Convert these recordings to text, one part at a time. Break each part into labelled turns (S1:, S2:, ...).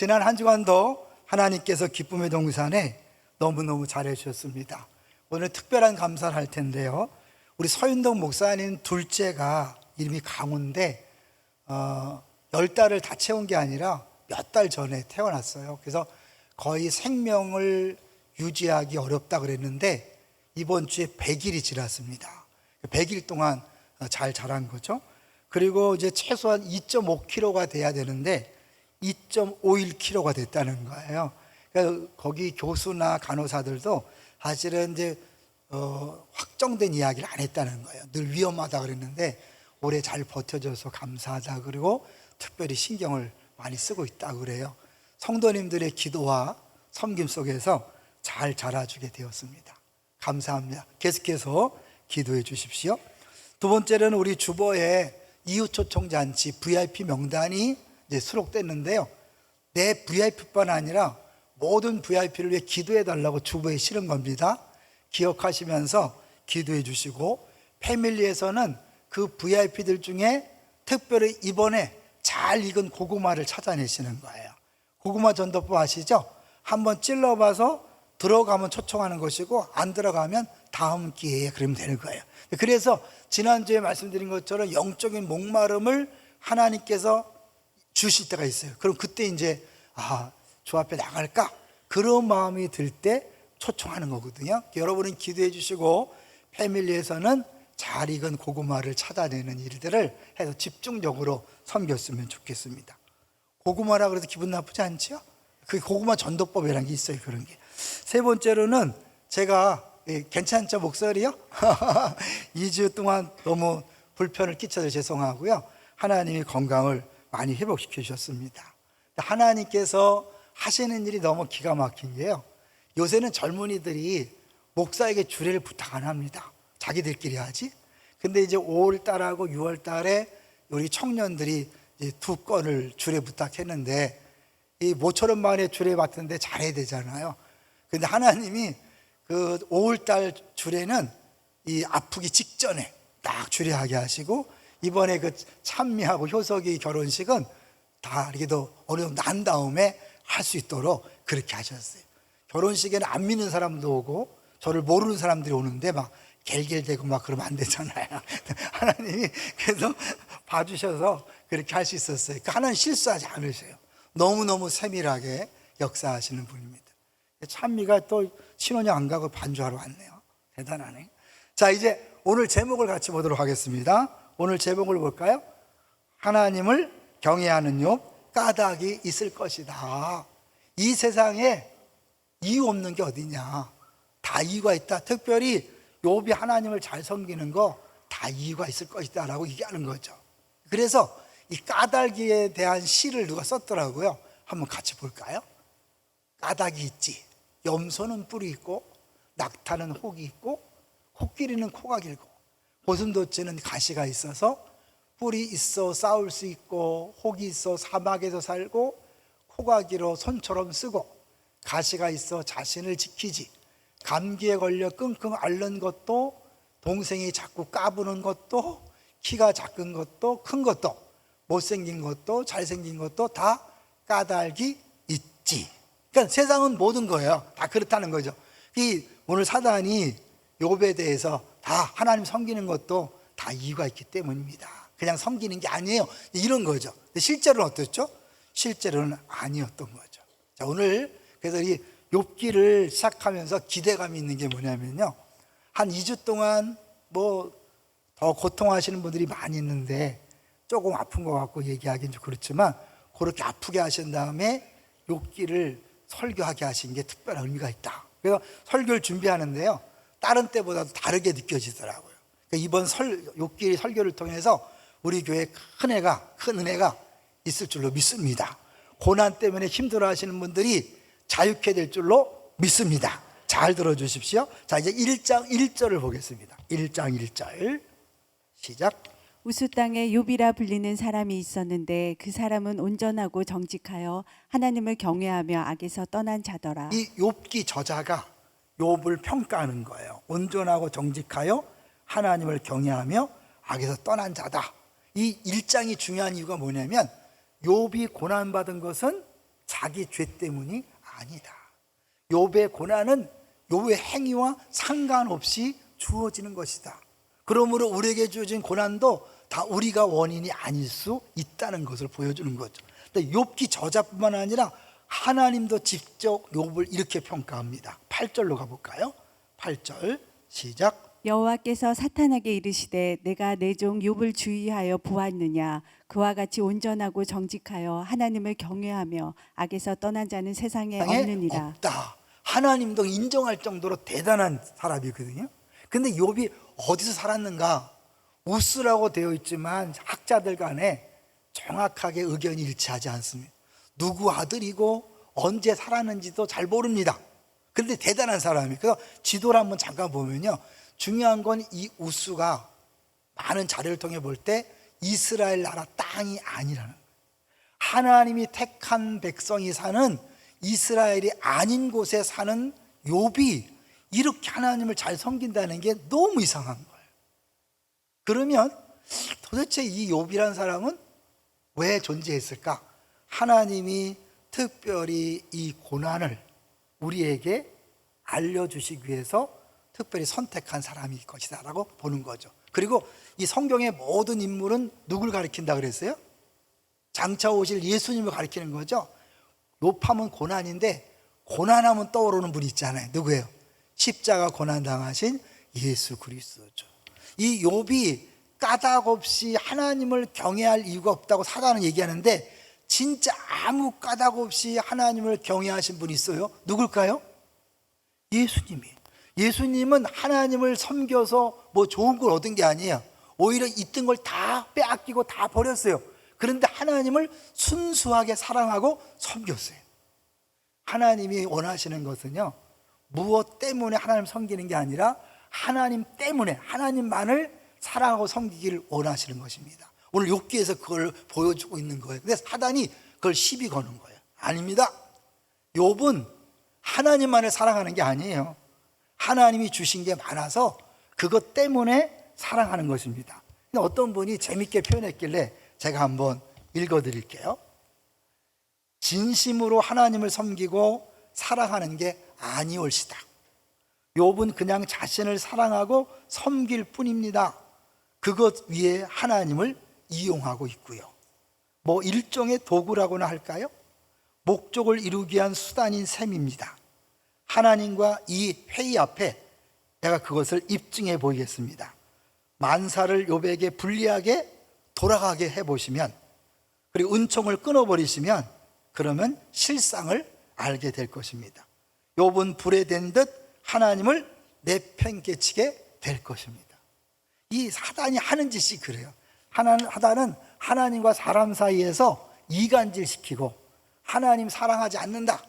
S1: 지난 한 주간도 하나님께서 기쁨의 동산에 너무너무 잘해 주셨습니다. 오늘 특별한 감사를 할 텐데요, 우리 서윤덕 목사님 둘째가 이름이 강훈데 10달을 다 채운 게 아니라 몇 달 전에 태어났어요. 그래서 거의 생명을 유지하기 어렵다 그랬는데 이번 주에 100일이 지났습니다. 100일 동안 잘 자란 거죠. 그리고 이제 최소한 2.5kg가 돼야 되는데 2.51kg가 됐다는 거예요. 그러니까 거기 교수나 간호사들도 사실은 이제 확정된 이야기를 안 했다는 거예요. 늘 위험하다 그랬는데 오래 잘 버텨줘서 감사하다, 그리고 특별히 신경을 많이 쓰고 있다 그래요. 성도님들의 기도와 섬김 속에서 잘 자라주게 되었습니다. 감사합니다. 계속해서 기도해 주십시오. 두 번째는 우리 주보에 이웃 초청잔치 VIP 명단이 이제 수록됐는데요, 내 VIP뿐 아니라 모든 VIP를 위해 기도해 달라고 주보에 실은 겁니다. 기억하시면서 기도해 주시고, 패밀리에서는 그 VIP들 중에 특별히 이번에 잘 익은 고구마를 찾아내시는 거예요. 고구마 전도법 아시죠? 한번 찔러봐서 들어가면 초청하는 것이고 안 들어가면 다음 기회에 그러면 되는 거예요. 그래서 지난주에 말씀드린 것처럼 영적인 목마름을 하나님께서 주실 때가 있어요. 그럼 그때 이제 주 앞에 나갈까? 그런 마음이 들 때 초청하는 거거든요. 여러분은 기도해 주시고 패밀리에서는 잘 익은 고구마를 찾아내는 일들을 해서 집중적으로 섬겼으면 좋겠습니다. 고구마라 그래도 기분 나쁘지 않죠? 그 고구마 전도법이라는 게 있어요. 그런 게. 세 번째로는 제가 괜찮죠 목소리요? 2주 동안 너무 불편을 끼쳐서 죄송하고요, 하나님이 건강을 많이 회복시켜 주셨습니다. 하나님께서 하시는 일이 너무 기가 막힌 게요, 요새는 젊은이들이 목사에게 주례를 부탁 안 합니다. 자기들끼리 하지. 근데 이제 5월달하고 6월달에 우리 청년들이 이제 2건을 주례 부탁했는데 이 모처럼 만에 주례 받는데 잘해야 되잖아요. 근데 하나님이 그 5월달 주례는 이 아프기 직전에 딱 주례하게 하시고, 이번에 그 찬미하고 효석이 결혼식은 다 이렇게도 어느 정도 난 다음에 할 수 있도록 그렇게 하셨어요. 결혼식에는 안 믿는 사람도 오고 저를 모르는 사람들이 오는데 막 겔겔대고 막 그러면 안 되잖아요. 하나님이 그래서 봐주셔서 그렇게 할 수 있었어요. 하나님 실수하지 않으세요. 너무너무 세밀하게 역사하시는 분입니다. 찬미가 또 신혼여행 안 가고 반주하러 왔네요. 대단하네. 자, 이제 오늘 제목을 같이 보도록 하겠습니다. 오늘 제목을 볼까요? 하나님을 경외하는 욥, 까닭이 있을 것이다. 이 세상에 이유 없는 게 어디냐, 다 이유가 있다. 특별히 욥이 하나님을 잘 섬기는 거 다 이유가 있을 것이다 라고 얘기하는 거죠. 그래서 이 까닭에 대한 시를 누가 썼더라고요. 한번 같이 볼까요? 까닭이 있지. 염소는 뿔이 있고 낙타는 혹이 있고 코끼리는 코가 길고 고슴도치는 가시가 있어서 뿔이 있어 싸울 수 있고 혹이 있어 사막에서 살고 코가 길어 손처럼 쓰고 가시가 있어 자신을 지키지. 감기에 걸려 끙끙 앓는 것도, 동생이 자꾸 까부는 것도, 키가 작은 것도 큰 것도, 못생긴 것도 잘생긴 것도 다 까닭이 있지. 그러니까 세상은 모든 거예요. 다 그렇다는 거죠. 이 오늘 사단이 욥에 대해서 다 하나님 섬기는 것도 다 이유가 있기 때문입니다. 그냥 섬기는 게 아니에요, 이런 거죠. 근데 실제로는 어떻죠? 실제로는 아니었던 거죠. 자, 오늘 그래서 이 욥기를 시작하면서 기대감이 있는 게 뭐냐면요, 한 2주 동안 뭐 더 고통하시는 분들이 많이 있는데 조금 아픈 것 같고 얘기하기는 좀 그렇지만 그렇게 아프게 하신 다음에 욥기를 설교하게 하신 게 특별한 의미가 있다. 그래서 설교를 준비하는데요, 다른 때보다도 다르게 느껴지더라고요. 그러니까 이번 욥기 설교를 통해서 우리 교회에 큰 은혜가 있을 줄로 믿습니다. 고난 때문에 힘들어하시는 분들이 자유케 될 줄로 믿습니다. 잘 들어주십시오. 자, 이제 1장 1절을 보겠습니다. 1장 1절 시작.
S2: 우스 땅에 욥이라 불리는 사람이 있었는데 그 사람은 온전하고 정직하여 하나님을 경외하며 악에서 떠난 자더라.
S1: 이 욥기 저자가 욥을 평가하는 거예요. 온전하고 정직하여 하나님을 경외하며 악에서 떠난 자다. 이 1장이 중요한 이유가 뭐냐면 욥이 고난받은 것은 자기 죄 때문이 아니다. 욥의 고난은 욥의 행위와 상관없이 주어지는 것이다. 그러므로 우리에게 주어진 고난도 다 우리가 원인이 아닐 수 있다는 것을 보여주는 거죠. 욥기 저자뿐만 아니라 하나님도 직접 욥을 이렇게 평가합니다. 8절로 가볼까요? 8절 시작.
S2: 여호와께서 사탄에게 이르시되 내가 내 종 욥을 주의하여 보았느냐. 그와 같이 온전하고 정직하여 하나님을 경외하며 악에서 떠난 자는 세상에 없느니라.
S1: 없다. 하나님도 인정할 정도로 대단한 사람이거든요. 근데 욥이 어디서 살았는가? 우스라고 되어 있지만 학자들 간에 정확하게 의견이 일치하지 않습니다. 누구 아들이고 언제 살았는지도 잘 모릅니다. 그런데 대단한 사람이에요. 그래서 지도를 한번 잠깐 보면요, 중요한 건 이 우스가 많은 자료를 통해 볼 때 이스라엘 나라 땅이 아니라는 거예요. 하나님이 택한 백성이 사는 이스라엘이 아닌 곳에 사는 욥이 이렇게 하나님을 잘 섬긴다는 게 너무 이상한 거예요. 그러면 도대체 이 욥이라는 사람은 왜 존재했을까? 하나님이 특별히 이 고난을 우리에게 알려주시기 위해서 특별히 선택한 사람일 것이다 라고 보는 거죠. 그리고 이 성경의 모든 인물은 누굴 가리킨다 그랬어요? 장차 오실 예수님을 가리키는 거죠. 욥하면 고난인데 고난하면 떠오르는 분이 있잖아요. 누구예요? 십자가 고난 당하신 예수 그리스도죠. 이 욥이 까닭 없이 하나님을 경외할 이유가 없다고 사단은 얘기하는데 진짜 아무 까닭 없이 하나님을 경외하신 분이 있어요. 누굴까요? 예수님이에요. 예수님은 하나님을 섬겨서 뭐 좋은 걸 얻은 게 아니에요. 오히려 있던 걸 다 빼앗기고 다 버렸어요. 그런데 하나님을 순수하게 사랑하고 섬겼어요. 하나님이 원하시는 것은요, 무엇 때문에 하나님 섬기는 게 아니라 하나님 때문에 하나님만을 사랑하고 섬기기를 원하시는 것입니다. 오늘 욥기에서 그걸 보여주고 있는 거예요. 근데 사단이 그걸 시비 거는 거예요. 아닙니다. 욥은 하나님만을 사랑하는 게 아니에요. 하나님이 주신 게 많아서 그것 때문에 사랑하는 것입니다. 근데 어떤 분이 재밌게 표현했길래 제가 한번 읽어드릴게요. 진심으로 하나님을 섬기고 사랑하는 게 아니올시다. 욥은 그냥 자신을 사랑하고 섬길 뿐입니다. 그것 위에 하나님을 이용하고 있고요. 뭐 일종의 도구라고나 할까요? 목적을 이루기 위한 수단인 셈입니다. 하나님과 이 회의 앞에 내가 그것을 입증해 보이겠습니다. 만사를 욥에게 불리하게 돌아가게 해보시면, 그리고 은총을 끊어버리시면 그러면 실상을 알게 될 것입니다. 욥은 불에 댄 듯 하나님을 내팽개치게 될 것입니다. 이 사단이 하는 짓이 그래요. 사단은 하나님과 사람 사이에서 이간질시키고 하나님 사랑하지 않는다,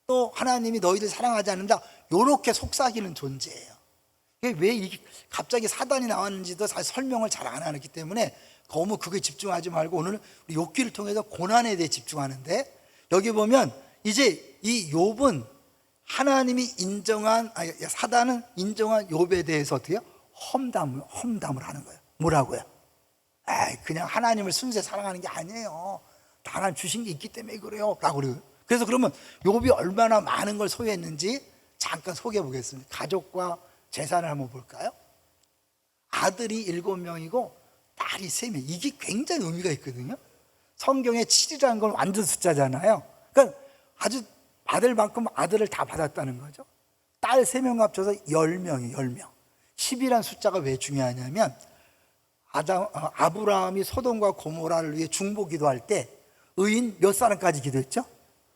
S1: 또 하나님이 너희들 사랑하지 않는다, 이렇게 속삭이는 존재예요. 왜 이게 갑자기 사단이 나왔는지도 사실 설명을 잘 안 하기 때문에 너무 그거에 집중하지 말고 오늘 우리 욥기를 통해서 고난에 대해 집중하는데, 여기 보면 이제 이 욥은 하나님이 인정한, 사단은 인정한 욥에 대해서 어떻게 험담을 하는 거예요. 뭐라고요? 그냥 하나님을 순수히 사랑하는 게 아니에요. 하나님 주신 게 있기 때문에 그래요 라고 그래요. 그래서 그러면 욥이 얼마나 많은 걸 소유했는지 잠깐 소개해 보겠습니다. 가족과 재산을 한번 볼까요? 아들이 7명이고 딸이 3명. 이게 굉장히 의미가 있거든요. 성경에 7이라는 건 완전 숫자잖아요. 그러니까 아주 아들만큼 아들을 다 받았다는 거죠. 딸 3명 합쳐서 10명이에요. 10명. 10이라는 숫자가 왜 중요하냐면 아브라함이 소돔과 고모라를 위해 중보 기도할 때 의인 몇 사람까지 기도했죠?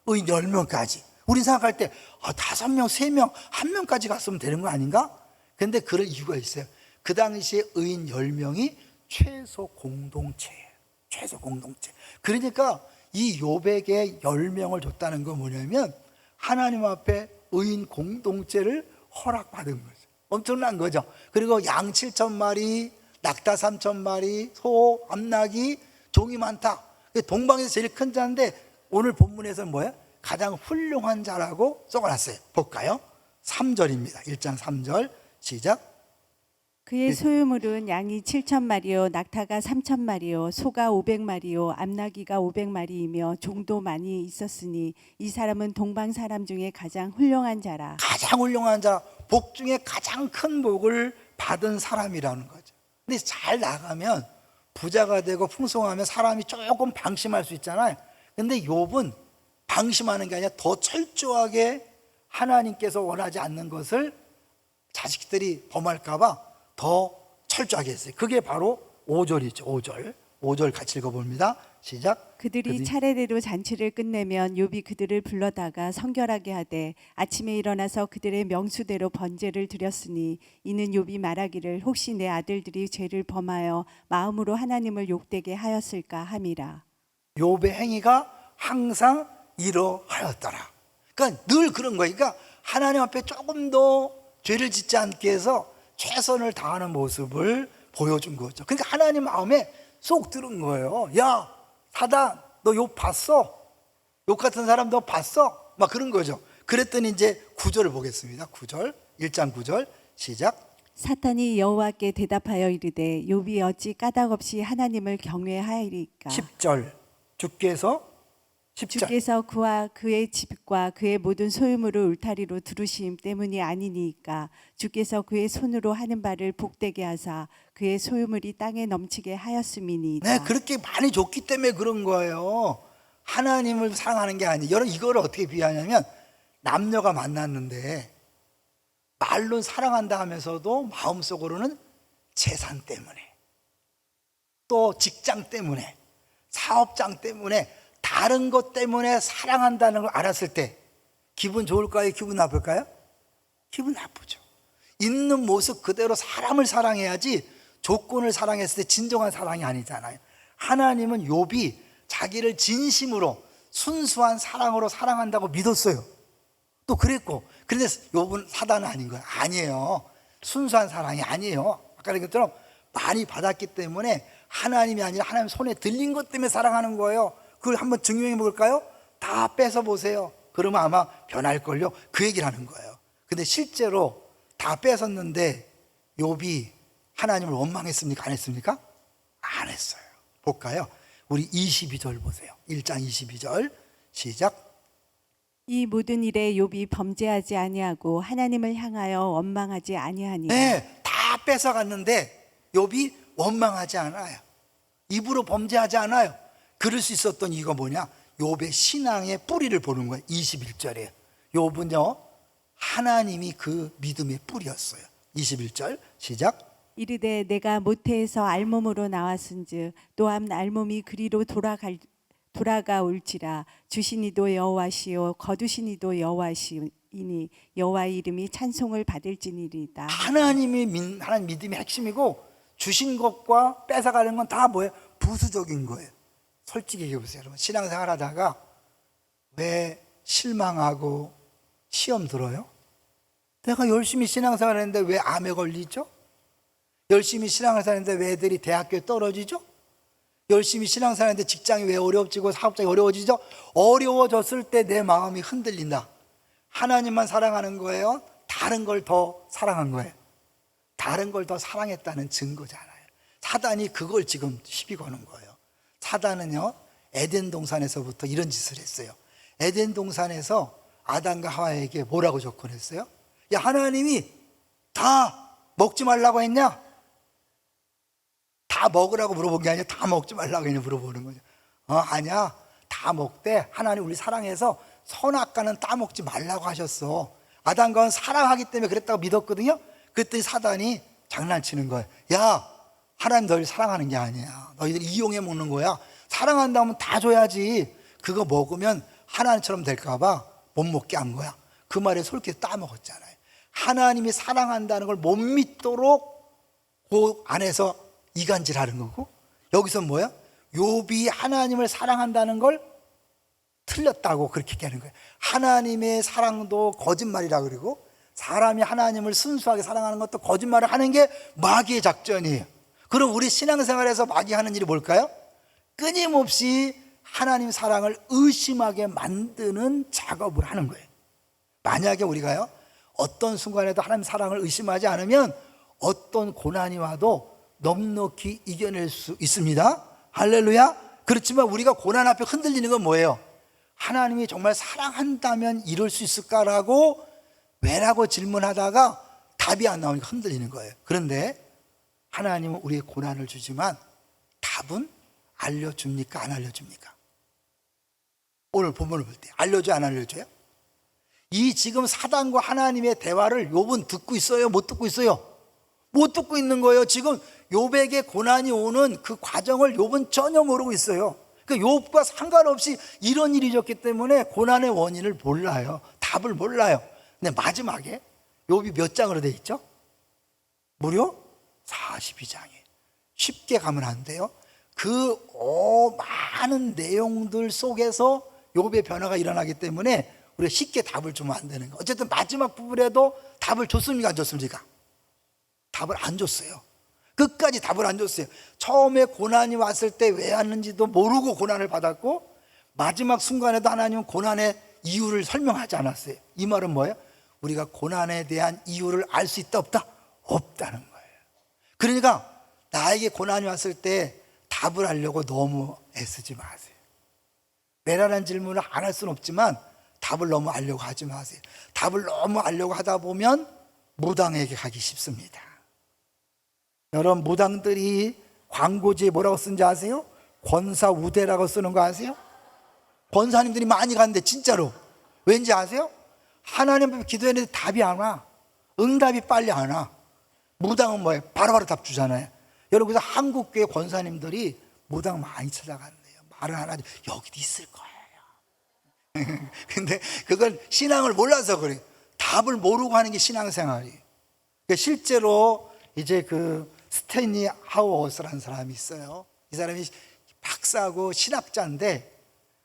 S1: 의인 10명까지. 우린 생각할 때 5명, 3명, 1명까지 갔으면 되는 거 아닌가? 근데 그럴 이유가 있어요. 그 당시에 의인 10명이 최소 공동체예요. 최소 공동체. 그러니까 이 욥에게 10명을 줬다는 건 뭐냐면 하나님 앞에 의인 공동체를 허락받은 거죠. 엄청난 거죠. 그리고 양 7,000마리, 낙타 3,000마리, 소, 암나기, 종이 많다. 동방에서 제일 큰 자인데 오늘 본문에서는 뭐예요? 가장 훌륭한 자라고 써놨어요. 볼까요? 3절입니다. 1장 3절 시작.
S2: 그의 소유물은 양이 7,000마리요, 낙타가 3,000마리요, 소가 500마리요, 암나귀가 500마리이며 종도 많이 있었으니 이 사람은 동방 사람 중에 가장 훌륭한 자라.
S1: 가장 훌륭한 자, 복 중에 가장 큰 복을 받은 사람이라는 거죠. 근데 잘 나가면 부자가 되고 풍성하면 사람이 조금 방심할 수 있잖아요. 근데 욥은 방심하는 게 아니라 더 철저하게 하나님께서 원하지 않는 것을 자식들이 범할까 봐 더 철저하게 했어요. 그게 바로 5절이죠. 5절 같이 읽어봅니다. 시작.
S2: 그들이 차례대로 잔치를 끝내면 욥이 그들을 불러다가 성결하게 하되 아침에 일어나서 그들의 명수대로 번제를 드렸으니 이는 욥이 말하기를 혹시 내 아들들이 죄를 범하여 마음으로 하나님을 욕되게 하였을까 함이라.
S1: 욥의 행위가 항상 이러하였더라. 그러니까 늘 그런 거예요. 그러니까 하나님 앞에 조금 더 죄를 짓지 않게 해서 최선을 다하는 모습을 보여준 거죠. 그러니까 하나님 마음에 쏙 들은 거예요. 야, 사단, 너 욥 봤어? 욥 같은 사람 너 봤어? 막 그런 거죠. 그랬더니 이제 9절을 보겠습니다. 9절, 1장 9절 시작.
S2: 사탄이 여호와께 대답하여 이르되 욥이 어찌 까닭없이 하나님을 경외하리까.
S1: 10절, 주께서 10절.
S2: 주께서 그와 그의 집과 그의 모든 소유물을 울타리로 두르심 때문이 아니니까 주께서 그의 손으로 하는 바를 복되게 하사 그의 소유물이 땅에 넘치게 하였음이니이다.
S1: 네, 그렇게 많이 줬기 때문에 그런 거예요. 하나님을 사랑하는 게 아니에요. 여러분 이걸 어떻게 비하냐면 남녀가 만났는데 말로는 사랑한다 하면서도 마음속으로는 재산 때문에 또 직장 때문에 사업장 때문에 다른 것 때문에 사랑한다는 걸 알았을 때 기분 좋을까요? 기분 나쁠까요? 기분 나쁘죠. 있는 모습 그대로 사람을 사랑해야지 조건을 사랑했을 때 진정한 사랑이 아니잖아요. 하나님은 욥이 자기를 진심으로 순수한 사랑으로 사랑한다고 믿었어요. 또 그랬고, 그런데 욥은 사단은 아닌 거예요. 아니에요. 순수한 사랑이 아니에요. 아까 얘기한 것처럼 많이 받았기 때문에 하나님이 아니라 하나님 손에 들린 것 때문에 사랑하는 거예요. 그걸 한번 증명해 볼까요? 다 뺏어 보세요. 그러면 아마 변할걸요. 그 얘기를 하는 거예요. 근데 실제로 다 뺏었는데 욥이 하나님을 원망했습니까? 안 했습니까? 안 했어요. 볼까요? 우리 22절 보세요. 1장 22절 시작.
S2: 이 모든 일에 욥이 범죄하지 아니하고 하나님을 향하여 원망하지 아니하니라.
S1: 네, 다 뺏어갔는데 욥이 원망하지 않아요. 입으로 범죄하지 않아요. 그럴 수 있었던 이유가 뭐냐? 욥의 신앙의 뿌리를 보는 거예요. 21절에 욥은요 하나님이 그 믿음의 뿌리였어요. 21절 시작.
S2: 이르되 내가 모태에서 알몸으로 나왔은즉 또한 알몸이 그리로 돌아가올지라. 주시니도 여호와시요 거두시니도 여호와시이니 여호와의 이름이 찬송을 받을지니이다.
S1: 하나님 믿음의 핵심이고 주신 것과 뺏어가는 건 다 뭐예요? 부수적인 거예요. 솔직히 얘기해보세요. 여러분 신앙생활 하다가 왜 실망하고 시험 들어요? 내가 열심히 신앙생활 했는데 왜 암에 걸리죠? 열심히 신앙생활 했는데 왜 애들이 대학교에 떨어지죠? 열심히 신앙생활 했는데 직장이 왜 어려워지고 사업장이 어려워지죠? 어려워졌을 때 내 마음이 흔들린다. 하나님만 사랑하는 거예요? 다른 걸 더 사랑한 거예요? 다른 걸 더 사랑했다는 증거잖아요. 사단이 그걸 지금 시비 거는 거예요. 사단은요 에덴 동산에서부터 이런 짓을 했어요. 에덴 동산에서 아담과 하와에게 뭐라고 접근했어요? 야, 하나님이 다 먹지 말라고 했냐? 다 먹으라고 물어본 게 아니라 다 먹지 말라고 했냐 물어보는 거죠. 아니야, 다 먹되 하나님 우리 사랑해서 선악과는 따먹지 말라고 하셨어. 아담과 하와는 사랑하기 때문에 그랬다고 믿었거든요. 그랬더니 사단이 장난치는 거예요. 야, 하나님 너희를 사랑하는 게 아니야. 너희들 이용해 먹는 거야. 사랑한다면 다 줘야지. 그거 먹으면 하나님처럼 될까 봐 못 먹게 한 거야. 그 말에 솔깃 따먹었잖아요. 하나님이 사랑한다는 걸 못 믿도록 그 안에서 이간질하는 거고, 여기서 뭐야? 욥이 하나님을 사랑한다는 걸 틀렸다고 그렇게 얘기하는 거예요. 하나님의 사랑도 거짓말이라 그러고 사람이 하나님을 순수하게 사랑하는 것도 거짓말을 하는 게 마귀의 작전이에요. 그럼 우리 신앙생활에서 마귀 하는 일이 뭘까요? 끊임없이 하나님 사랑을 의심하게 만드는 작업을 하는 거예요. 만약에 우리가요 어떤 순간에도 하나님 사랑을 의심하지 않으면 어떤 고난이 와도 넉넉히 이겨낼 수 있습니다. 할렐루야. 그렇지만 우리가 고난 앞에 흔들리는 건 뭐예요? 하나님이 정말 사랑한다면 이룰 수 있을까라고 왜라고 질문하다가 답이 안 나오니까 흔들리는 거예요. 그런데 하나님은 우리의 고난을 주지만 답은 알려줍니까? 안 알려줍니까? 오늘 본문을 볼 때 알려줘요? 안 알려줘요? 이 지금 사단과 하나님의 대화를 욥은 듣고 있어요? 못 듣고 있어요? 못 듣고 있는 거예요. 지금 욥에게 고난이 오는 그 과정을 욥은 전혀 모르고 있어요. 그러니까 욥과 상관없이 이런 일이 있었기 때문에 고난의 원인을 몰라요. 답을 몰라요. 근데 마지막에 욥이 몇 장으로 되어 있죠? 무려 42장이에요. 쉽게 가면 안 돼요. 그 많은 내용들 속에서 욥의 변화가 일어나기 때문에 우리가 쉽게 답을 주면 안 되는 거예요. 어쨌든 마지막 부분에도 답을 줬습니까? 안 줬습니까? 답을 안 줬어요. 끝까지 답을 안 줬어요. 처음에 고난이 왔을 때 왜 왔는지도 모르고 고난을 받았고, 마지막 순간에도 하나님은 고난의 이유를 설명하지 않았어요. 이 말은 뭐예요? 우리가 고난에 대한 이유를 알 수 있다 없다? 없다는 거예요. 그러니까 나에게 고난이 왔을 때 답을 하려고 너무 애쓰지 마세요. 왜라는 질문을 안 할 수는 없지만 답을 너무 알려고 하지 마세요. 답을 너무 알려고 하다 보면 무당에게 가기 쉽습니다. 여러분, 무당들이 광고지에 뭐라고 쓰는지 아세요? 권사우대라고 쓰는 거 아세요? 권사님들이 많이 가는데 진짜로 왠지 아세요? 하나님 앞에 기도했는데 답이 안 와. 응답이 빨리 안 와. 무당은 뭐예요? 바로바로 답 주잖아요. 여러분, 그래서 한국교회 권사님들이 무당 많이 찾아간대요. 말을 안 하죠. 여기도 있을 거예요. 근데 그건 신앙을 몰라서 그래요. 답을 모르고 하는 게 신앙생활이에요. 그러니까 실제로 이제 그 스탠리 하우어스라는 사람이 있어요. 이 사람이 박사고 신학자인데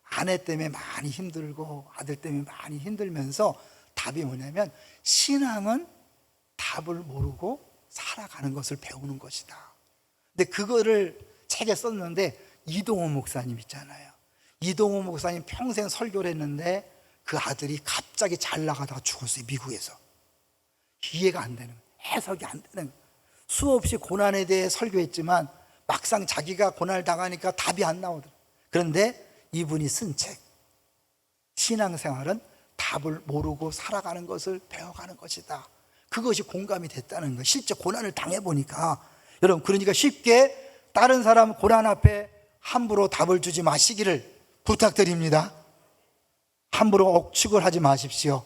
S1: 아내 때문에 많이 힘들고 아들 때문에 많이 힘들면서 답이 뭐냐면, 신앙은 답을 모르고 살아가는 것을 배우는 것이다. 근데 그거를 책에 썼는데, 이동호 목사님 있잖아요. 이동호 목사님 평생 설교를 했는데 그 아들이 갑자기 잘 나가다가 죽었어요. 미국에서. 이해가 안 되는, 해석이 안 되는, 수없이 고난에 대해 설교했지만 막상 자기가 고난을 당하니까 답이 안 나오더라고요. 그런데 이분이 쓴 책, 신앙생활은 답을 모르고 살아가는 것을 배워가는 것이다. 그것이 공감이 됐다는 거예요. 실제 고난을 당해보니까. 여러분, 그러니까 쉽게 다른 사람 고난 앞에 함부로 답을 주지 마시기를 부탁드립니다. 함부로 억측을 하지 마십시오.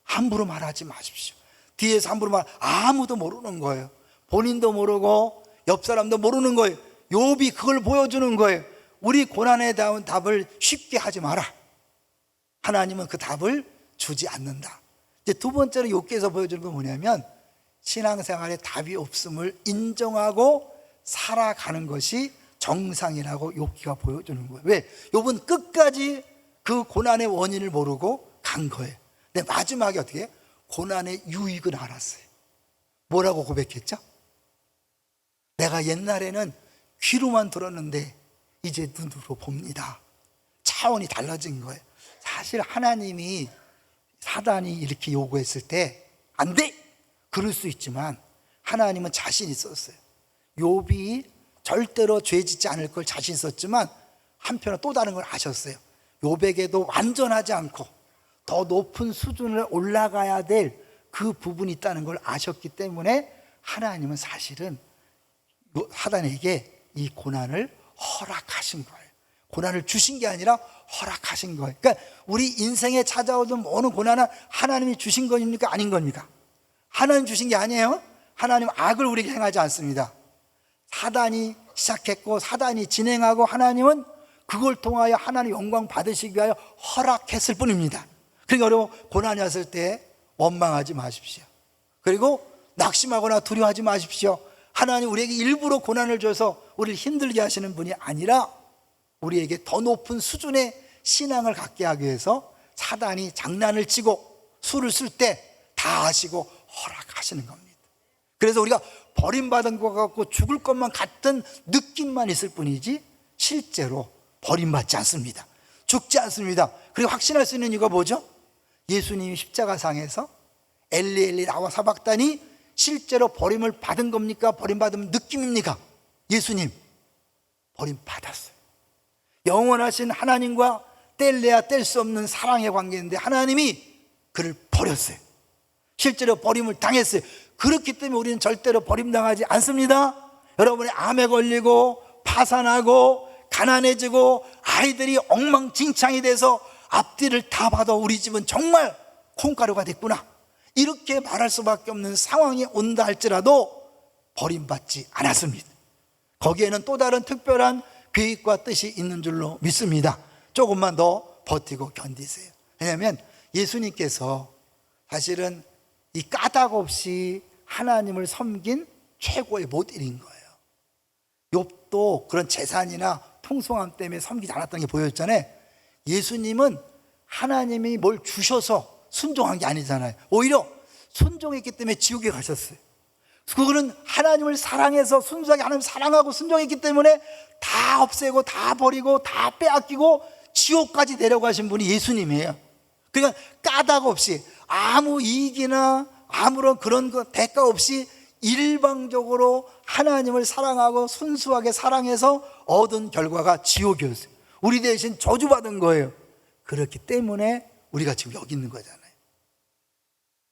S1: 함부로 말하지 마십시오. 뒤에서 함부로 아무도 모르는 거예요. 본인도 모르고 옆 사람도 모르는 거예요. 욥이 그걸 보여주는 거예요. 우리 고난에 대한 답을 쉽게 하지 마라. 하나님은 그 답을 주지 않는다. 이제 두 번째로 욥기에서 보여주는 건 뭐냐면, 신앙생활에 답이 없음을 인정하고 살아가는 것이 정상이라고 욥기가 보여주는 거예요. 왜? 욥은 끝까지 그 고난의 원인을 모르고 간 거예요. 근데 마지막에 어떻게 해요? 고난의 유익을 알았어요. 뭐라고 고백했죠? 내가 옛날에는 귀로만 들었는데 이제 눈으로 봅니다. 차원이 달라진 거예요. 사실 하나님이 사단이 이렇게 요구했을 때 안 돼! 그럴 수 있지만 하나님은 자신 있었어요. 욥이 절대로 죄 짓지 않을 걸 자신 있었지만 한편으로 또 다른 걸 아셨어요. 욥에게도 완전하지 않고 더 높은 수준을 올라가야 될 그 부분이 있다는 걸 아셨기 때문에 하나님은 사실은 사단에게 이 고난을 허락하신 거예요. 고난을 주신 게 아니라 허락하신 거예요. 그러니까 우리 인생에 찾아오는 모든 고난은 하나님이 주신 겁니까? 아닌 겁니까? 하나님 주신 게 아니에요. 하나님 악을 우리에게 행하지 않습니다. 사단이 시작했고 사단이 진행하고 하나님은 그걸 통하여 하나님 영광 받으시기 위하여 허락했을 뿐입니다. 그러니까 여러분, 고난이 왔을 때 원망하지 마십시오. 그리고 낙심하거나 두려워하지 마십시오. 하나님 우리에게 일부러 고난을 줘서 우리를 힘들게 하시는 분이 아니라 우리에게 더 높은 수준의 신앙을 갖게 하기 위해서 사단이 장난을 치고 수를 쓸 때 다 아시고 허락하시는 겁니다. 그래서 우리가 버림받은 것 같고 죽을 것만 같은 느낌만 있을 뿐이지 실제로 버림받지 않습니다. 죽지 않습니다. 그리고 확신할 수 있는 이유가 뭐죠? 예수님이 십자가상에서 엘리 엘리 나와 사박다니 실제로 버림을 받은 겁니까? 버림받은 느낌입니까? 예수님 버림받았어요. 영원하신 하나님과 뗄래야 뗄 수 없는 사랑의 관계인데 하나님이 그를 버렸어요. 실제로 버림을 당했어요. 그렇기 때문에 우리는 절대로 버림당하지 않습니다. 여러분의 암에 걸리고 파산하고 가난해지고 아이들이 엉망진창이 돼서 앞뒤를 다 봐도 우리 집은 정말 콩가루가 됐구나, 이렇게 말할 수밖에 없는 상황이 온다 할지라도 버림받지 않았습니다. 거기에는 또 다른 특별한 계획과 뜻이 있는 줄로 믿습니다. 조금만 더 버티고 견디세요. 왜냐하면 예수님께서 사실은 이 까닭 없이 하나님을 섬긴 최고의 모델인 거예요. 욥도 그런 재산이나 풍성함 때문에 섬기지 않았던 게 보였잖아요. 예수님은 하나님이 뭘 주셔서 순종한 게 아니잖아요. 오히려 순종했기 때문에 지옥에 가셨어요. 그거는 하나님을 사랑해서 순수하게 하나님 사랑하고 순종했기 때문에 다 없애고 다 버리고 다 빼앗기고 지옥까지 내려가신 분이 예수님이에요. 그러니까 까닭 없이 아무 이익이나 아무런 그런 대가 없이 일방적으로 하나님을 사랑하고 순수하게 사랑해서 얻은 결과가 지옥이었어요. 우리 대신 저주받은 거예요. 그렇기 때문에 우리가 지금 여기 있는 거잖아요.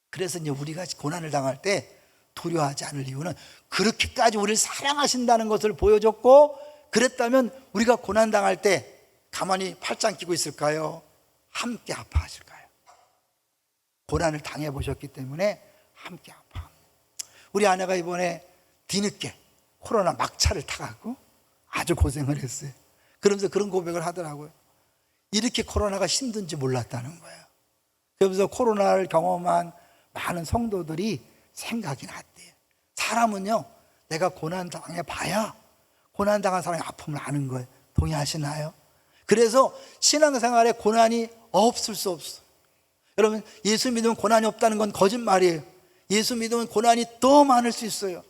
S1: 그래서 이제 우리가 고난을 당할 때 두려워하지 않을 이유는 그렇게까지 우리를 사랑하신다는 것을 보여줬고, 그랬다면 우리가 고난 당할 때 가만히 팔짱 끼고 있을까요? 함께 아파하실까요? 고난을 당해보셨기 때문에 함께 아파합니다. 우리 아내가 이번에 뒤늦게 코로나 막차를 타갖고 아주 고생을 했어요. 그러면서 그런 고백을 하더라고요. 이렇게 코로나가 힘든지 몰랐다는 거예요. 그러면서 코로나를 경험한 많은 성도들이 생각이 났대요. 사람은요, 내가 고난 당해봐야 고난당한 사람의 아픔을 아는 거예요. 동의하시나요? 그래서 신앙생활에 고난이 없을 수 없어요. 여러분, 예수 믿으면 고난이 없다는 건 거짓말이에요. 예수 믿으면 고난이 더 많을 수 있어요.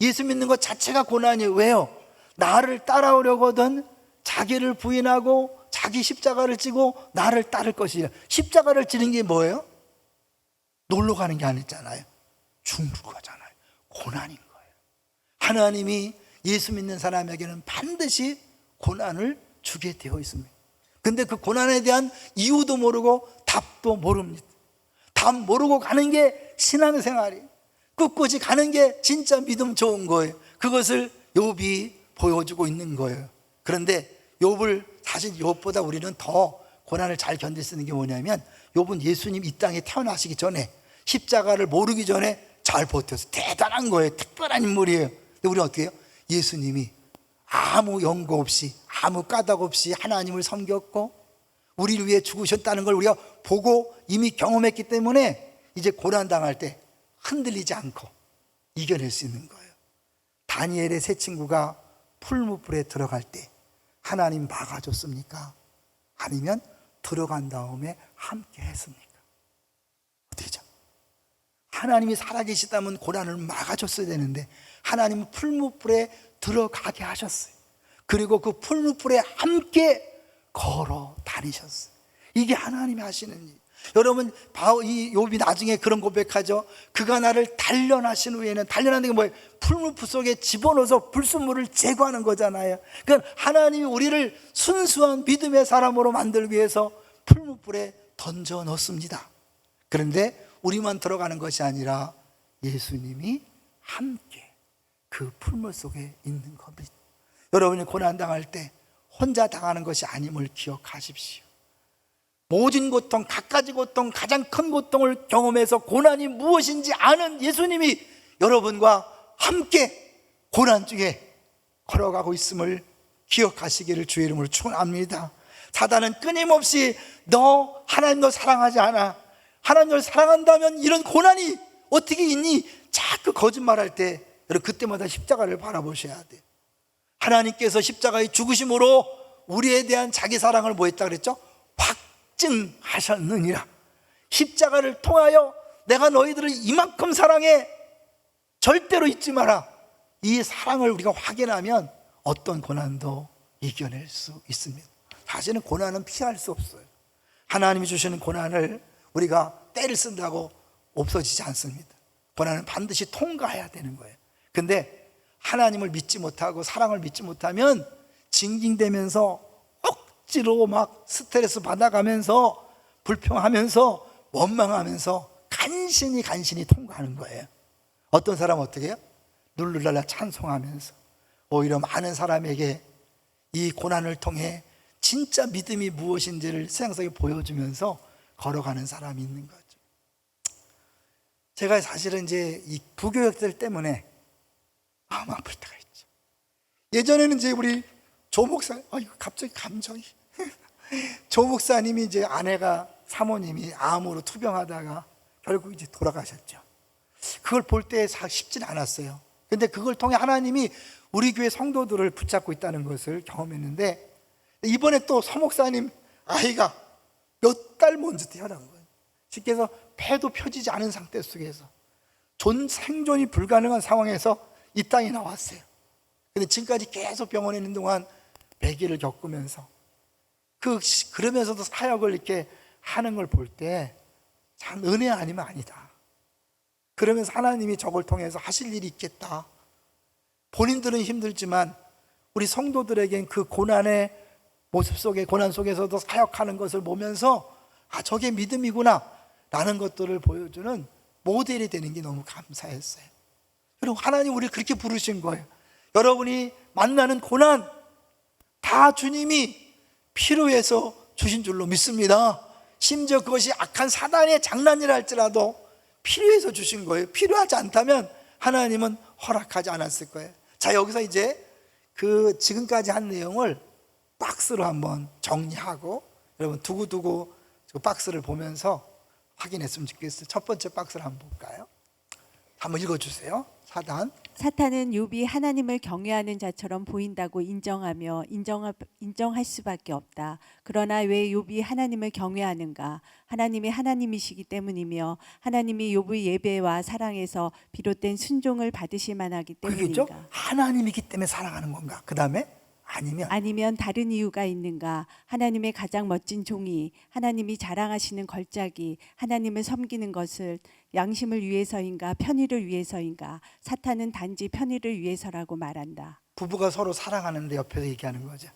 S1: 예수 믿는 것 자체가 고난이에요. 왜요? 나를 따라오려거든 자기를 부인하고 자기 십자가를 지고 나를 따를 것이에요. 십자가를 지는 게 뭐예요? 놀러 가는 게 아니잖아요. 죽는 거잖아요. 고난인 거예요. 하나님이 예수 믿는 사람에게는 반드시 고난을 주게 되어 있습니다. 근데 그 고난에 대한 이유도 모르고 답도 모릅니다. 답 모르고 가는 게 신앙생활이에요. 꿋꿋이 가는 게 진짜 믿음 좋은 거예요. 그것을 욥이 보여주고 있는 거예요. 그런데 욥을 사실 욥보다 우리는 더 고난을 잘 견딜 수 있는 게 뭐냐면, 욥은 예수님 이 땅에 태어나시기 전에 십자가를 모르기 전에 잘 버텨서 대단한 거예요. 특별한 인물이에요. 근데 우리는 어떻게 해요? 예수님이 아무 연고 없이 아무 까닭 없이 하나님을 섬겼고 우리를 위해 죽으셨다는 걸 우리가 보고 이미 경험했기 때문에 이제 고난당할 때 흔들리지 않고 이겨낼 수 있는 거예요. 다니엘의 세 친구가 풀무불에 들어갈 때 하나님 막아줬습니까? 아니면 들어간 다음에 함께 했습니까? 어떻게죠? 하나님이 살아계시다면 고난을 막아줬어야 되는데 하나님은 풀무불에 들어가게 하셨어요. 그리고 그 풀무불에 함께 걸어 다니셨어요. 이게 하나님이 하시는 일. 여러분, 이 욥이 나중에 그런 고백하죠. 그가 나를 단련하신 후에는, 단련하는 게 뭐예요? 풀무불 속에 집어넣어서 불순물을 제거하는 거잖아요. 그러니까 하나님이 우리를 순수한 믿음의 사람으로 만들기 위해서 풀무불에 던져 넣습니다. 그런데 우리만 들어가는 것이 아니라 예수님이 함께 그 풀물 속에 있는 겁니다. 여러분이 고난당할 때 혼자 당하는 것이 아님을 기억하십시오. 모든 고통, 갖가지 고통, 가장 큰 고통을 경험해서 고난이 무엇인지 아는 예수님이 여러분과 함께 고난 중에 걸어가고 있음을 기억하시기를 주의 이름으로 축원합니다. 사단은 끊임없이 너 하나님 너 사랑하지 않아, 하나님 널 사랑한다면 이런 고난이 어떻게 있니? 자꾸 거짓말할 때 여러분 그때마다 십자가를 바라보셔야 돼요. 하나님께서 십자가의 죽으심으로 우리에 대한 자기 사랑을 뭐 했다 그랬죠? 확증하셨느니라. 십자가를 통하여 내가 너희들을 이만큼 사랑해, 절대로 잊지 마라. 이 사랑을 우리가 확인하면 어떤 고난도 이겨낼 수 있습니다. 사실은 고난은 피할 수 없어요. 하나님이 주시는 고난을 우리가 때를 쓴다고 없어지지 않습니다. 고난은 반드시 통과해야 되는 거예요. 근데 하나님을 믿지 못하고 사랑을 믿지 못하면 징징대면서 억지로 막 스트레스 받아가면서 불평하면서 원망하면서 간신히 통과하는 거예요. 어떤 사람은 어떻게 해요? 룰루랄라 찬송하면서 오히려 많은 사람에게 이 고난을 통해 진짜 믿음이 무엇인지를 세상 속에 보여주면서 걸어가는 사람이 있는 거죠. 제가 사실은 이제 이 부교역들 때문에 마음 아플 때가 있죠. 예전에는 이제 우리 조 목사, 갑자기 감정이 조 목사님이 이제 아내가 사모님이 암으로 투병하다가 결국 이제 돌아가셨죠. 그걸 볼 때 쉽진 않았어요. 근데 그걸 통해 하나님이 우리 교회 성도들을 붙잡고 있다는 것을 경험했는데, 이번에 또 서 목사님 아이가 몇 달 먼저 태어난 거예요. 쉽게 해서 폐도 펴지지 않은 상태 속에서 생존이 불가능한 상황에서 이 땅에 나왔어요. 근데 지금까지 계속 병원에 있는 동안 배기를 겪으면서 그러면서도 사역을 이렇게 하는 걸 볼 때 참 은혜 아니면 아니다. 그러면서 하나님이 저걸 통해서 하실 일이 있겠다. 본인들은 힘들지만 우리 성도들에겐 그 고난의 모습 속에, 고난 속에서도 사역하는 것을 보면서 저게 믿음이구나 라는 것들을 보여주는 모델이 되는 게 너무 감사했어요. 그리고 하나님 우리를 그렇게 부르신 거예요. 여러분이 만나는 고난 다 주님이 필요해서 주신 줄로 믿습니다. 심지어 그것이 악한 사단의 장난이라 할지라도 필요해서 주신 거예요. 필요하지 않다면 하나님은 허락하지 않았을 거예요. 자, 여기서 이제 그 지금까지 한 내용을 박스로 한번 정리하고 여러분 두고두고 그 박스를 보면서 확인했으면 좋겠어요. 첫 번째 박스를 한번 볼까요? 한번 읽어주세요.
S2: 사탄은 욥이 하나님을 경외하는 자처럼 보인다고 인정하며 인정할 수밖에 없다. 그러나 왜 욥이 하나님을 경외하는가? 하나님이 하나님이시기 때문이며 하나님이 욥의 예배와 사랑에서 비롯된 순종을 받으실 만하기 때문인가?
S1: 그게죠? 하나님이기 때문에 사랑하는 건가? 그 다음에
S2: 아니면 다른 이유가 있는가? 하나님의 가장 멋진 종이, 하나님이 자랑하시는 걸작이 하나님을 섬기는 것을 양심을 위해서인가 편의를 위해서인가? 사탄은 단지 편의를 위해서라고 말한다.
S1: 부부가 서로 사랑하는데 옆에서 얘기하는 거죠.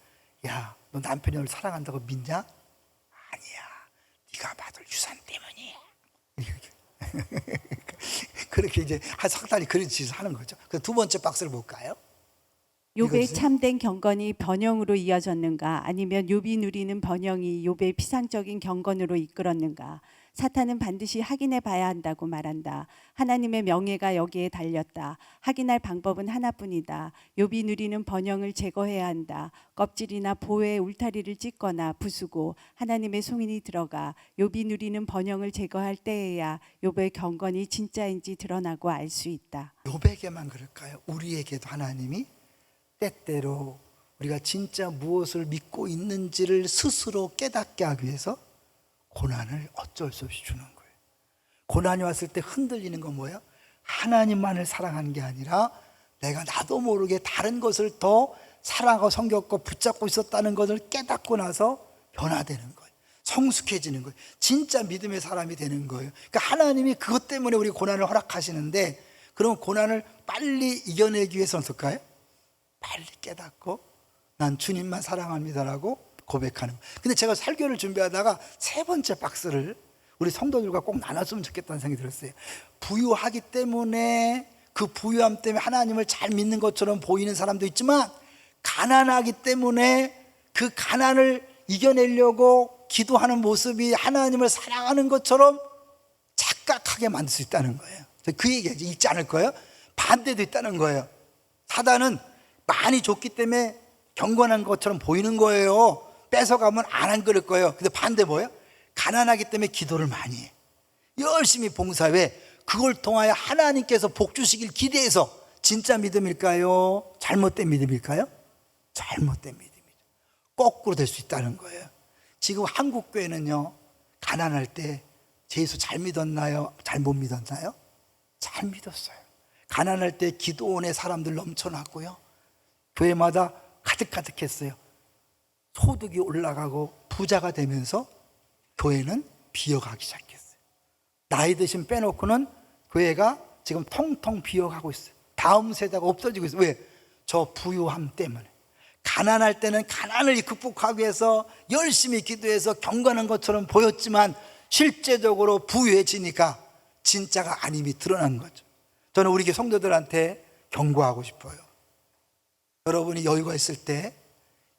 S1: 야, 너 남편이 널 사랑한다고 믿냐? 아니야, 네가 받을 유산 때문이야. 그렇게 이제 석달이 그런 짓을 하는 거죠. 그 두 번째 박스를 볼까요?
S2: 욥의 참된 경건이 번영으로 이어졌는가? 아니면 욥이 누리는 번영이 욥의 피상적인 경건으로 이끌었는가? 사탄은 반드시 확인해 봐야 한다고 말한다. 하나님의 명예가 여기에 달렸다. 확인할 방법은 하나뿐이다. 욥이 누리는 번영을 제거해야 한다. 껍질이나 보의 울타리를 찢거나 부수고 하나님의 송인이 들어가 욥이 누리는 번영을 제거할 때에야 욥의 경건이 진짜인지 드러나고 알 수 있다.
S1: 욥에게만 그럴까요? 우리에게도 하나님이 때때로 우리가 진짜 무엇을 믿고 있는지를 스스로 깨닫게 하기 위해서 고난을 어쩔 수 없이 주는 거예요. 고난이 왔을 때 흔들리는 건 뭐예요? 하나님만을 사랑하는 게 아니라 내가 나도 모르게 다른 것을 더 사랑하고 섬겼고 붙잡고 있었다는 것을 깨닫고 나서 변화되는 거예요. 성숙해지는 거예요. 진짜 믿음의 사람이 되는 거예요. 그러니까 하나님이 그것 때문에 우리 고난을 허락하시는데, 그럼 고난을 빨리 이겨내기 위해서는 어떨까요? 빨리 깨닫고 난 주님만 사랑합니다라고 고백하는 거예요. 근데 제가 설교를 준비하다가 세 번째 박스를 우리 성도들과 꼭 나눴으면 좋겠다는 생각이 들었어요. 부유하기 때문에, 그 부유함 때문에 하나님을 잘 믿는 것처럼 보이는 사람도 있지만, 가난하기 때문에 그 가난을 이겨내려고 기도하는 모습이 하나님을 사랑하는 것처럼 착각하게 만들 수 있다는 거예요. 그 얘기 있지 않을 거예요? 반대도 있다는 거예요. 사단은 많이 줬기 때문에 경건한 것처럼 보이는 거예요. 뺏어가면 안 그럴 거예요. 근데 반대 뭐예요? 가난하기 때문에 기도를 많이 해. 열심히 봉사해. 그걸 통하여 하나님께서 복 주시길 기대해서. 진짜 믿음일까요? 잘못된 믿음일까요? 잘못된 믿음이죠. 거꾸로 될 수 있다는 거예요. 지금 한국 교회는요, 가난할 때 예수 잘 믿었나요? 잘 못 믿었나요? 잘 믿었어요. 가난할 때 기도원에 사람들 넘쳐났고요, 교회마다 가득가득했어요. 소득이 올라가고 부자가 되면서 교회는 비어가기 시작했어요. 나이 드신 빼놓고는 교회가 지금 통통 비어가고 있어요. 다음 세대가 없어지고 있어요. 왜? 저 부유함 때문에. 가난할 때는 가난을 극복하기 위해서 열심히 기도해서 경건한 것처럼 보였지만 실제적으로 부유해지니까 진짜가 아님이 드러난 거죠. 저는 우리 교회 성도들한테 경고하고 싶어요. 여러분이 여유가 있을 때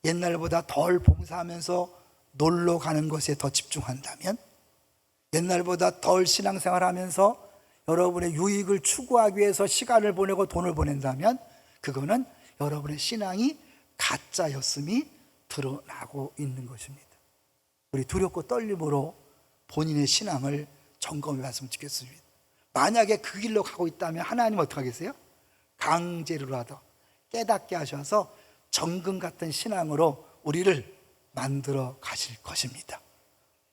S1: 옛날보다 덜 봉사하면서 놀러 가는 것에 더 집중한다면, 옛날보다 덜 신앙생활하면서 여러분의 유익을 추구하기 위해서 시간을 보내고 돈을 보낸다면, 그거는 여러분의 신앙이 가짜였음이 드러나고 있는 것입니다. 우리 두렵고 떨림으로 본인의 신앙을 점검해 봤으면 좋겠습니다. 만약에 그 길로 가고 있다면 하나님 어떻게 하겠어요? 강제로라도 깨닫게 하셔서 정금 같은 신앙으로 우리를 만들어 가실 것입니다.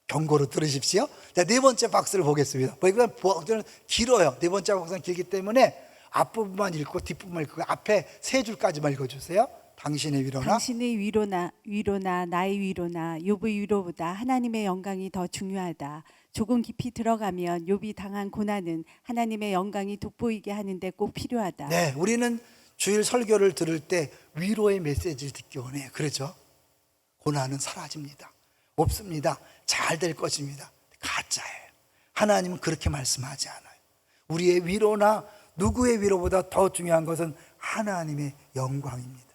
S1: 경고로 들으십시오. 자, 네 번째 박스를 보겠습니다. 이건 길어요. 네 번째 박스는 길기 때문에 앞부분만 읽고 뒷부분만 읽고 앞에 세 줄까지만 읽어주세요. 당신의 위로나
S2: 당신의 위로나 나의 위로나 욥의 위로보다 하나님의 영광이 더 중요하다. 조금 깊이 들어가면 욥이 당한 고난은 하나님의 영광이 돋보이게 하는데 꼭 필요하다.
S1: 네, 우리는 주일 설교를 들을 때 위로의 메시지를 듣기 원해요. 그렇죠? 고난은 사라집니다. 없습니다. 잘 될 것입니다. 가짜예요. 하나님은 그렇게 말씀하지 않아요. 우리의 위로나 누구의 위로보다 더 중요한 것은 하나님의 영광입니다.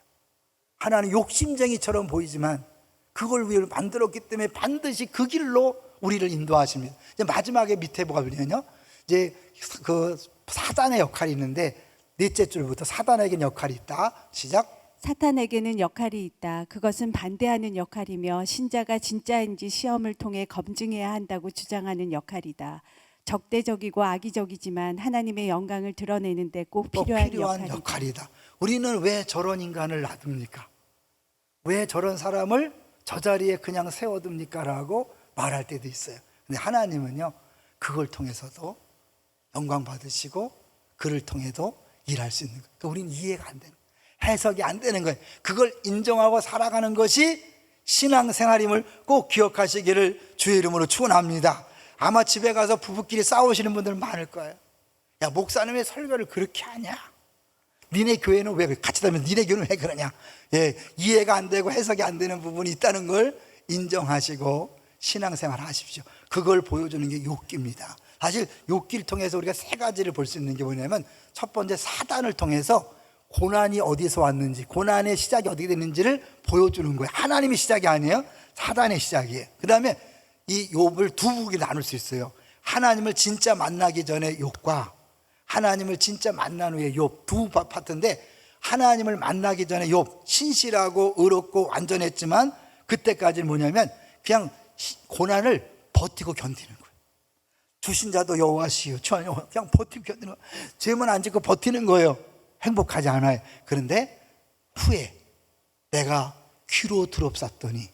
S1: 하나님 욕심쟁이처럼 보이지만 그걸 위해 만들었기 때문에 반드시 그 길로 우리를 인도하십니다. 이제 마지막에 밑에 뭐가 보면요, 이제 그 사단의 역할이 있는데 넷째 줄부터 사단에게는 역할이 있다. 시작.
S2: 사탄에게는 역할이 있다. 그것은 반대하는 역할이며 신자가 진짜인지 시험을 통해 검증해야 한다고 주장하는 역할이다. 적대적이고 악의적이지만 하나님의 영광을 드러내는데 꼭 필요한
S1: 역할이다. 우리는 왜 저런 인간을 놔둡니까? 왜 저런 사람을 저 자리에 그냥 세워둡니까? 라고 말할 때도 있어요. 근데 하나님은요, 그걸 통해서도 영광 받으시고 그를 통해도 일할 수 있는 거예요. 그러니까 우리는 이해가 안 되는 거예요. 해석이 안 되는 거예요. 그걸 인정하고 살아가는 것이 신앙생활임을 꼭 기억하시기를 주의 이름으로 축원합니다. 아마 집에 가서 부부끼리 싸우시는 분들 많을 거예요. 야, 목사님 왜 설교를 그렇게 하냐? 니네 교회는 왜 같이 다니면서 니네 교회는 왜 그러냐? 예, 이해가 안 되고 해석이 안 되는 부분이 있다는 걸 인정하시고 신앙생활 하십시오. 그걸 보여주는 게 욥기입니다. 사실 욥기를 통해서 우리가 세 가지를 볼 수 있는 게 뭐냐면, 첫 번째 사단을 통해서 고난이 어디서 왔는지, 고난의 시작이 어떻게 됐는지를 보여주는 거예요. 하나님의 시작이 아니에요. 사단의 시작이에요. 그 다음에 이 욥을 두 부분이 나눌 수 있어요. 하나님을 진짜 만나기 전에 욥과 하나님을 진짜 만난 후에 욥, 두 파트인데, 하나님을 만나기 전에 욥 신실하고 의롭고 완전했지만 그때까지는 뭐냐면 그냥 고난을 버티고 견디는 거예요. 주신 자도 여호와시요, 그냥 버티고 견디는 거예요. 죄만 안 짓고 버티는 거예요. 행복하지 않아요. 그런데 후에 내가 귀로 들었었더니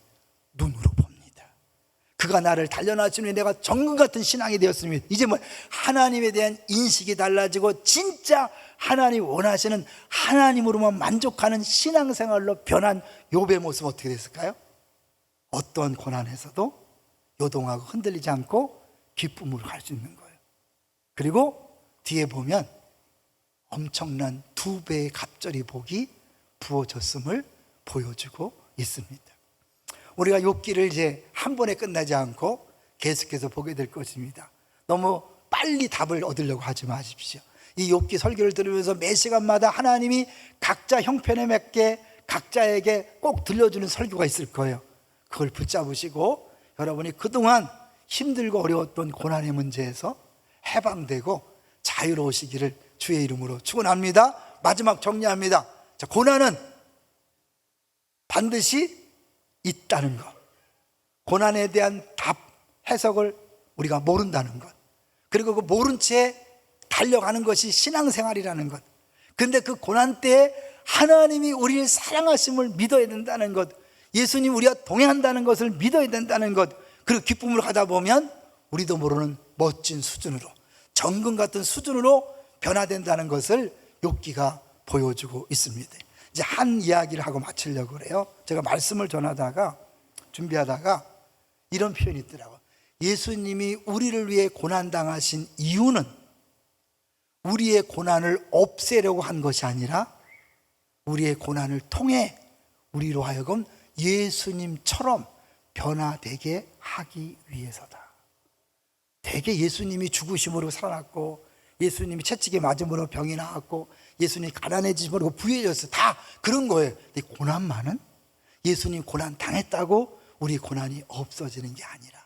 S1: 눈으로 봅니다. 그가 나를 단련하신 후에 내가 정금 같은 신앙이 되었습니다. 이제 뭐 하나님에 대한 인식이 달라지고 진짜 하나님 원하시는 하나님으로만 만족하는 신앙생활로 변한 욥의 모습 어떻게 됐을까요? 어떤 고난에서도 요동하고 흔들리지 않고 기쁨으로 갈 수 있는 거예요. 그리고 뒤에 보면 엄청난 2배의 갑절이 복이 부어졌음을 보여주고 있습니다. 우리가 욥기를 이제 한 번에 끝나지 않고 계속해서 보게 될 것입니다. 너무 빨리 답을 얻으려고 하지 마십시오. 이 욥기 설교를 들으면서 매 시간마다 하나님이 각자 형편에 맞게 각자에게 꼭 들려주는 설교가 있을 거예요. 그걸 붙잡으시고 여러분이 그동안 힘들고 어려웠던 고난의 문제에서 해방되고 자유로우시기를 주의 이름으로 축원합니다. 마지막 정리합니다. 자, 고난은 반드시 있다는 것, 고난에 대한 답, 해석을 우리가 모른다는 것, 그리고 그 모른 채 달려가는 것이 신앙생활이라는 것. 그런데 그 고난 때에 하나님이 우리를 사랑하심을 믿어야 된다는 것, 예수님 우리가 동행한다는 것을 믿어야 된다는 것, 그리고 기쁨을 가다 보면 우리도 모르는 멋진 수준으로, 정금 같은 수준으로 변화된다는 것을 욥기가 보여주고 있습니다. 이제 한 이야기를 하고 마치려고 그래요. 제가 말씀을 전하다가 준비하다가 이런 표현이 있더라고요. 예수님이 우리를 위해 고난당하신 이유는 우리의 고난을 없애려고 한 것이 아니라 우리의 고난을 통해 우리로 하여금 예수님처럼 변화되게 하기 위해서다. 대개 예수님이 죽으심으로 살아났고, 예수님이 채찍에 맞음으로 병이 나았고, 예수님이 가난해지심으로 부유해졌어. 다 그런 거예요. 근데 고난만은 예수님 고난 당했다고 우리 고난이 없어지는 게 아니라,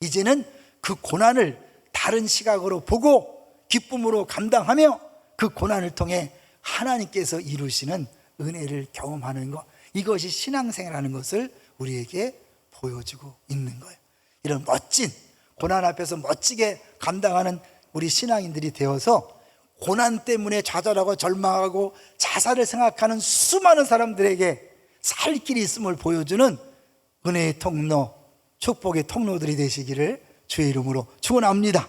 S1: 이제는 그 고난을 다른 시각으로 보고 기쁨으로 감당하며 그 고난을 통해 하나님께서 이루시는 은혜를 경험하는 것, 이것이 신앙생활하는 것을 우리에게 보여주고 있는 거예요. 이런 멋진 고난 앞에서 멋지게 감당하는 우리 신앙인들이 되어서 고난 때문에 좌절하고 절망하고 자살을 생각하는 수많은 사람들에게 살 길이 있음을 보여주는 은혜의 통로, 축복의 통로들이 되시기를 주의 이름으로 축원합니다.